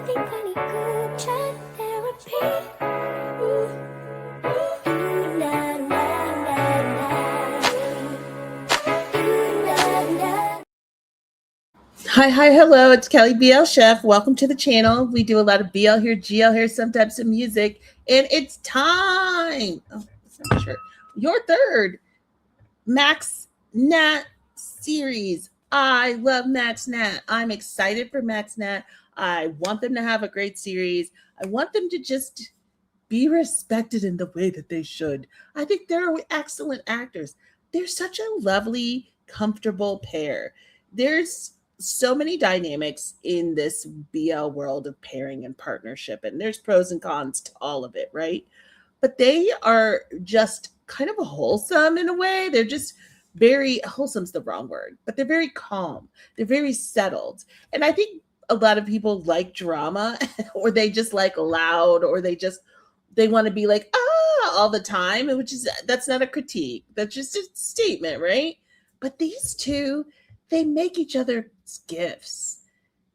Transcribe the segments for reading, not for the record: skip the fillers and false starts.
Hi, hello. It's Kelly BL Chef. Welcome to the channel. We do a lot of BL here, GL here, sometimes some music, and it's time. Oh, that's not sure. Your third MaxNat series. I love MaxNat. I'm excited for MaxNat. I want them to have a great series. I want them to just be respected in the way that they should. I think they're excellent actors. They're such a lovely, comfortable pair. There's so many dynamics in this BL world of pairing and partnership, and there's pros and cons to all of it, right? But they are just kind of wholesome in a way. They're just very wholesome's the wrong word, but they're very calm. They're very settled. And I think a lot of people like drama or they just like loud or they want to be like all the time, which is that's not a critique. That's just a statement, right? But these two, they make each other's gifts.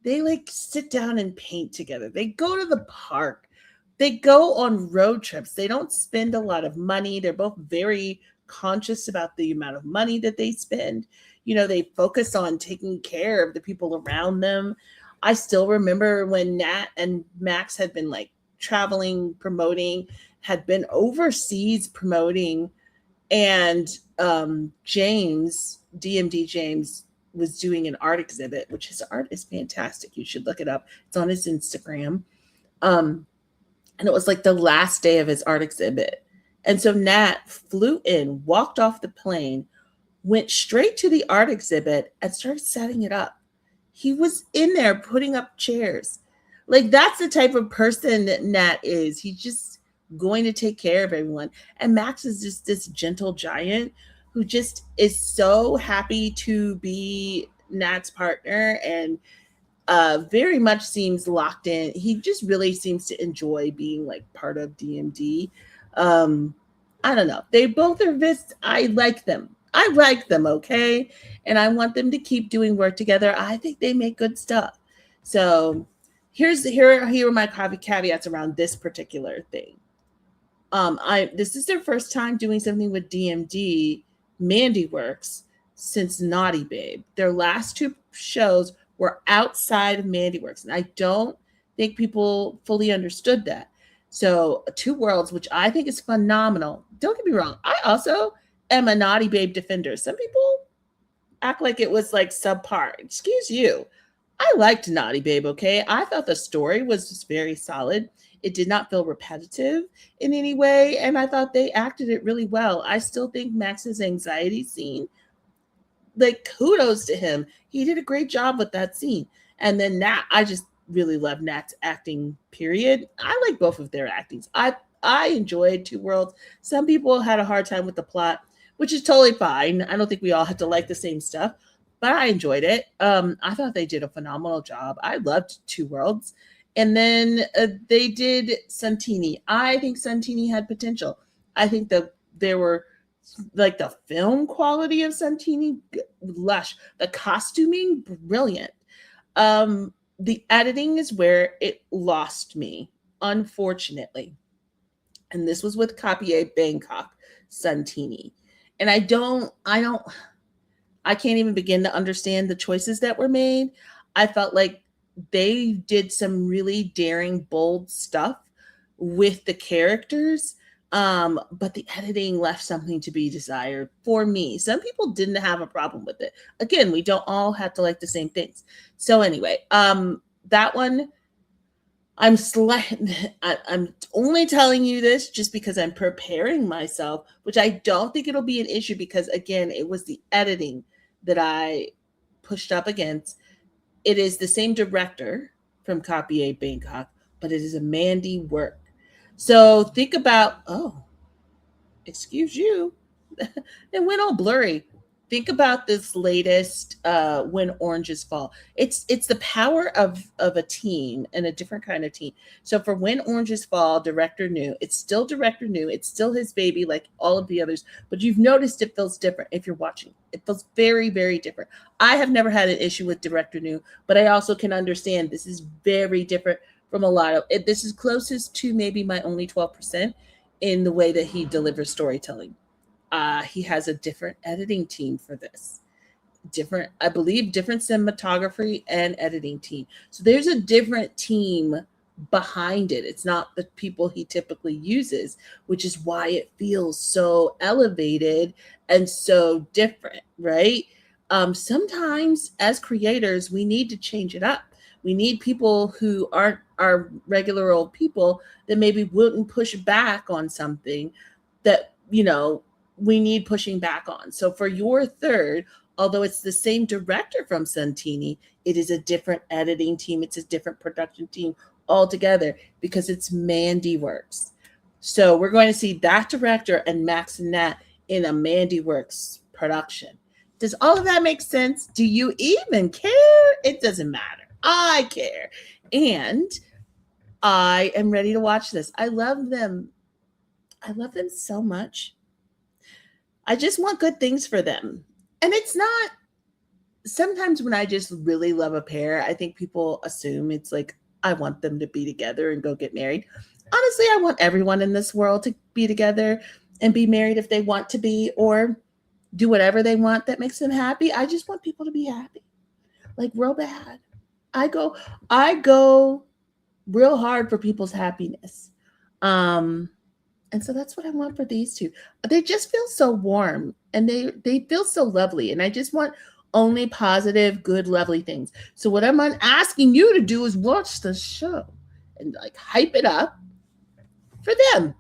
They like sit down and paint together. They go to the park. They go on road trips. They don't spend a lot of money. They're both very conscious about the amount of money that they spend. They focus on taking care of the people around them. I still remember when Nat and Max had been like traveling, promoting, had been overseas promoting, and James, DMD James, was doing an art exhibit, which his art is fantastic. You should look it up. It's on his Instagram. And it was like the last day of his art exhibit. And so Nat flew in, walked off the plane, went straight to the art exhibit and started setting it up. He was in there putting up chairs. Like that's the type of person that Nat is. He's just going to take care of everyone. And Max is just this gentle giant who just is so happy to be Nat's partner and very much seems locked in. He just really seems to enjoy being like part of DMD. I don't know. They both are I like them. I like them, okay? And I want them to keep doing work together. I think they make good stuff. So here are my caveats around this particular thing. This is their first time doing something with DMD Mandy Works since Naughty Babe. Their last two shows were outside of Mandy Works, and I don't think people fully understood that. So Two Worlds, which I think is phenomenal. Don't get me wrong. I also am a Naughty Babe defender. Some people act like it was like subpar. Excuse you. I liked Naughty Babe, okay? I thought the story was just very solid. It did not feel repetitive in any way, and I thought they acted it really well. I still think Max's anxiety scene, like kudos to him. He did a great job with that scene. And then Nat, I just really love Nat's acting, period. I like both of their actings. I enjoyed Two Worlds. Some people had a hard time with the plot, which is totally fine. I don't think we all have to like the same stuff, but I enjoyed it. I thought they did a phenomenal job. I loved Two Worlds. And then they did Santini. I think Santini had potential. I think that there were like the film quality of Santini, lush. The costuming, brilliant. The editing is where it lost me, unfortunately. And this was with Copy Bangkok, Santini. And I can't even begin to understand the choices that were made. I felt like they did some really daring, bold stuff with the characters. But the editing left something to be desired for me. Some people didn't have a problem with it. Again, we don't all have to like the same things. So anyway, that one, I'm only telling you this just because I'm preparing myself, which I don't think it'll be an issue because again, it was the editing that I pushed up against. It is the same director from Copy Bangkok, but it is a Mandy work. So think about, excuse you, it went all blurry. Think about this latest When Oranges Fall. It's the power of a team and a different kind of team. So for When Oranges Fall, director new. It's still director new. It's still his baby like all of the others. But you've noticed it feels different if you're watching. It feels very, very different. I have never had an issue with director new, but I also can understand this is very different from a lot of it. This is closest to maybe my only 12% in the way that he delivers storytelling. He has a different editing team for this. Different, I believe, different cinematography and editing team. So there's a different team behind it. It's not the people he typically uses, which is why it feels so elevated and so different, right? Sometimes as creators, we need to change it up. We need people who aren't our regular old people that maybe wouldn't push back on something that, we need pushing back on. So for your third, although it's the same director from Santini, it is a different editing team. It's a different production team altogether because it's Mandy Works. So we're going to see that director and MaxNat in a Mandy Works production. Does all of that make sense? Do you even care? It doesn't matter. I care. And I am ready to watch this. I love them. I love them so much. I just want good things for them. And it's not, sometimes when I just really love a pair, I think people assume it's like, I want them to be together and go get married. Honestly, I want everyone in this world to be together and be married if they want to be, or do whatever they want that makes them happy. I just want people to be happy. Like real bad. I go real hard for people's happiness. And so that's what I want for these two. They just feel so warm and they feel so lovely. And I just want only positive, good, lovely things. So what I'm asking you to do is watch the show and like hype it up for them.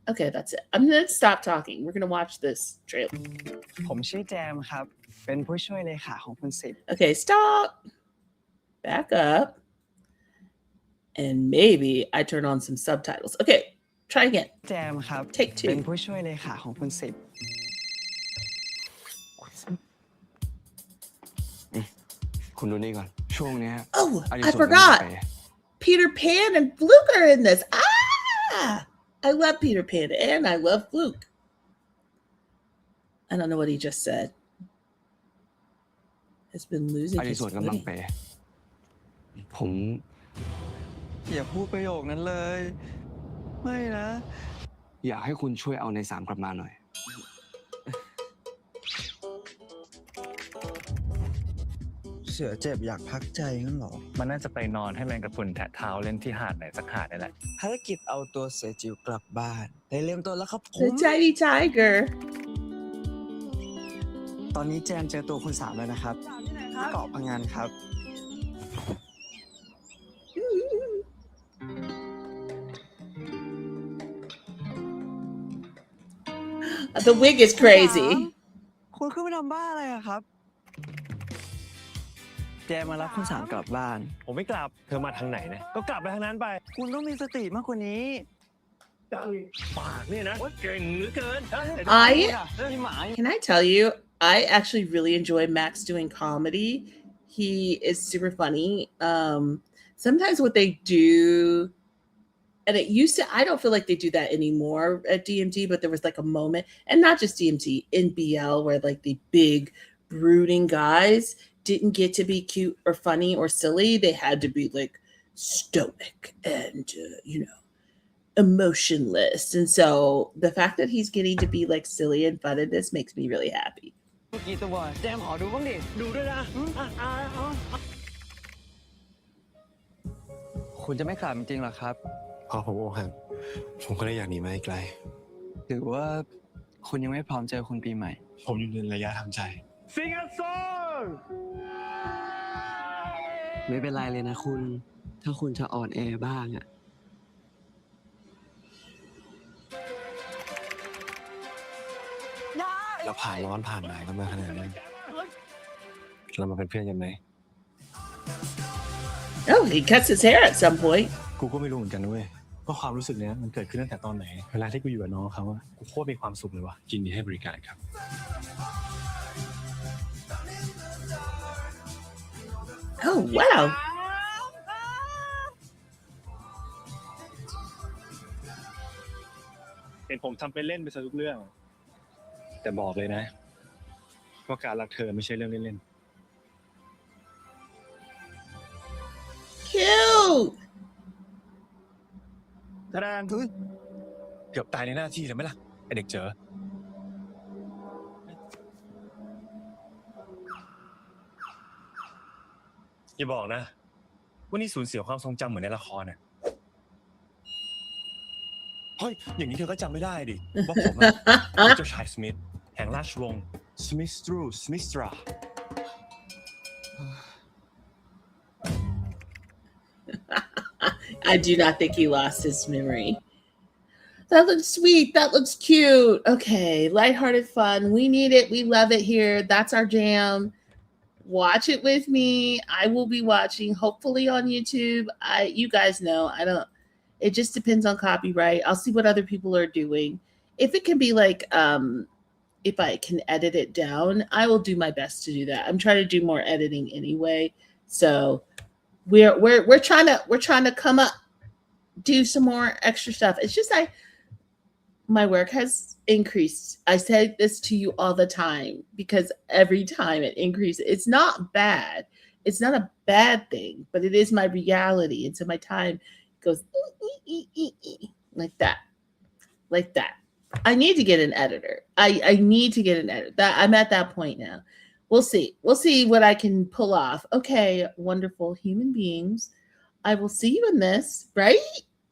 Okay, that's it. I'm going to stop talking. We're going to watch this trailer. ผมชื่อแจมครับเป็นผู้ช่วยเลขาของคุณสิบ Okay, stop. Back up. And maybe I turn on some subtitles. Okay, try again. แจมครับ Take เป็น two. ผู้ช่วยเลขาของคุณสิบ คุณดูนี่ก่อนช่วงนี้ Oh, I forgot. Peter Pan and Fluke are in this. I love Peter Pan and I love Fluke. I don't know what he just said. Has been losing his footing. ผมอย่าพูดประโยคนั้นเลยไม่นะอยากให้คุณช่วยเอาใน3กลับมาหน่อยเสือเจ็บอยากพักใจงั้นหรอมันน่าจะไปนอนให้แมงกะพรุนแทะเท้าเล่นที่หาดไหนสักหาดนี่แหละภารกิจเอาตัวเสือจิ๋วกลับบ้านได้เริ่มต้นแล้วครับผม The tiny tiger. ตอนนี้แจมเจอตัวคุณ3แล้วนะครับเกาะพังงานครับ The wig is crazy. คุณขึ้นไปทำบ้าอะไรอะครับแจมมารับคุณ3กลับบ้านผมไม่กลับเธอมาทางไหนเนี่ยก็กลับไปทางนั้นไปคุณต้องมีสติมากกว่านี้ปากเนี่ยนะเก่งเหลือเกิน Can I tell you, I actually really enjoy Max doing comedy. He is super funny. Sometimes what they do, and it used to, I don't feel like they do that anymore at DMT, but there was like a moment, and not just DMT, in BL, where like the big brooding guys didn't get to be cute or funny or silly. They had to be like stoic and, emotionless. And so the fact that he's getting to be like silly and fun in this makes me really happy. กี่ตัวแจมขอดูบ้างดิดูด้วยนะคุณจะไม่กลับจริงๆหรอครับพอผมอกหักผมก็เลยอยากหนีมาไกลหรือว่าคุณยังไม่พร้อมเจอคุณปีใหม่ผมอยู่ในระยะทำใจ Sing a song ไม่เป็นไรเลยนะคุณถ้าคุณจะอ่อนแอบ้างอะเราผ่านร้อนผ่านหนาวกันมาขนาดนี้เรามาเป็นเพื่อนกันไหม Oh, he cuts his hair at some point. กูก็ไม่รู้เหมือนกันนะเว้ยว่าความรู้สึกเนี้ยมันเกิดขึ้นตั้งแต่ตอนไหนเวลาที่กูอยู่กับน้องเขาอะกูโคตรมีความสุขเลยว่ะยินดีให้บริการครับ Oh, wow. เห็นผมทำเป็นเล่นไปซะทุกเรื่องแต่บอกเลยนะว่าการรักเธอไม่ใช่เรื่องเล่นๆ Cute. ทะดานเกือบตายในหน้าที่เลยไหมล่ะไอเด็กเจออย่าบอกนะว่านี่สูญเสียความทรงจำเหมือนในละครน่ะเฮ้ยอย่างนี้เธอก็จำไม่ได้ดิว่าผมเป็นเจ้าชายสมิธแห่งราชวงศ์สมิธรูสมิสตรา I do not think he lost his memory. That looks sweet. That looks cute. Okay, lighthearted fun. We need it. We love it here. That's our jam. Watch it with me. I will be watching, hopefully on YouTube. You guys know, I don't. It just depends on copyright. I'll see what other people are doing. If it can be like, if I can edit it down, I will do my best to do that. I'm trying to do more editing anyway, so we're trying to come up, do some more extra stuff. It's just my work has increased. I say this to you all the time because every time it increases, it's not bad. It's not a bad thing, but it is my reality. And so my time goes like that, like that. I need to get an editor. I need to get an editor. I'm at that point now. We'll see. We'll see what I can pull off. Okay, wonderful human beings. I will see you in this, right?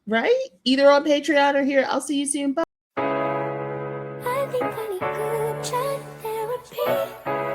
Right? Either on Patreon or here. I'll see you soon. Bye. I think I need good chat therapy.